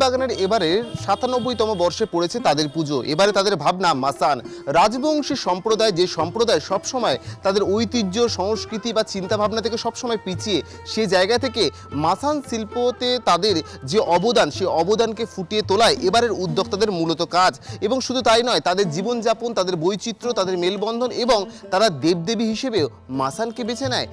বাগানের এবারে ৯৭তম বর্ষে পড়েছে তাদের পুজো। এবারে তাদের ভাবনা মাসান। রাজবংশী সম্প্রদায়, যে সম্প্রদায় সবসময় তাদের ঐতিহ্য, সংস্কৃতি বা চিন্তাভাবনা থেকে সবসময় পিছিয়ে, সেই জায়গা থেকে মাসান শিল্পতে তাদের যে অবদান, সেই অবদানকে ফুটিয়ে তোলায় এবারের উদ্যোক্তাদের মূলত কাজ। এবং শুধু তাই নয়, তাদের জীবনযাপন, তাদের বৈচিত্র্য, তাদের মেলবন্ধন এবং তারা দেবদেবী হিসেবেও মাসানকে বেছে নেয়।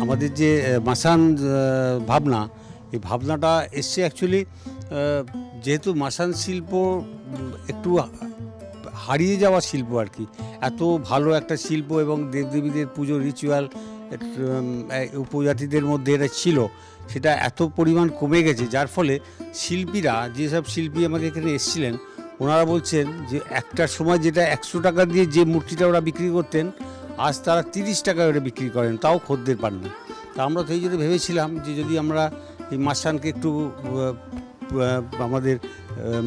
আমাদের যে মাসান ভাবনা, এই ভাবনাটা এসছে অ্যাকচুয়ালি যেহেতু মাসান শিল্প একটু হারিয়ে যাওয়া শিল্প আর কি। এত ভালো একটা শিল্প এবং দেবদেবীদের পুজো রিচুয়াল উপজাতিদের মধ্যে এটা ছিল, সেটা এত পরিমাণ কমে গেছে, যার ফলে শিল্পীরা, যেসব শিল্পী আমাদের এখানে এসেছিলেন, ওনারা বলছেন যে একটা সময় যেটা ১০০ টাকা দিয়ে যে মূর্তিটা ওরা বিক্রি করতেন, আজ তারা ৩০ টাকায় ওটা বিক্রি করেন, তাও খদ্দের পান না। তা আমরা তো এই জন্য ভেবেছিলাম যে যদি আমরা এই মাসানকে একটু আমাদের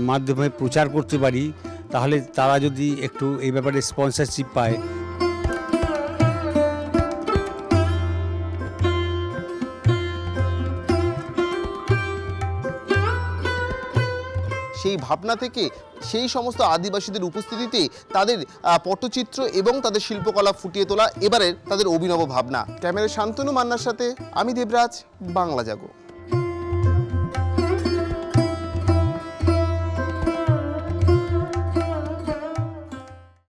মাধ্যমে প্রচার করতে পারি, তাহলে তারা যদি একটু এই ব্যাপারে স্পন্সরশিপ পায়। সেই ভাবনা থেকে সেই সমস্ত আদিবাসীদের উপস্থিতিতে তাদের পটচিত্র এবং তাদের শিল্পকলা ফুটিয়ে তোলা এবারের তাদের অভিনব ভাবনা। ক্যামেরায় শান্তনু মান্নার সাথে আমি দেবরাজ, বাংলা জাগো।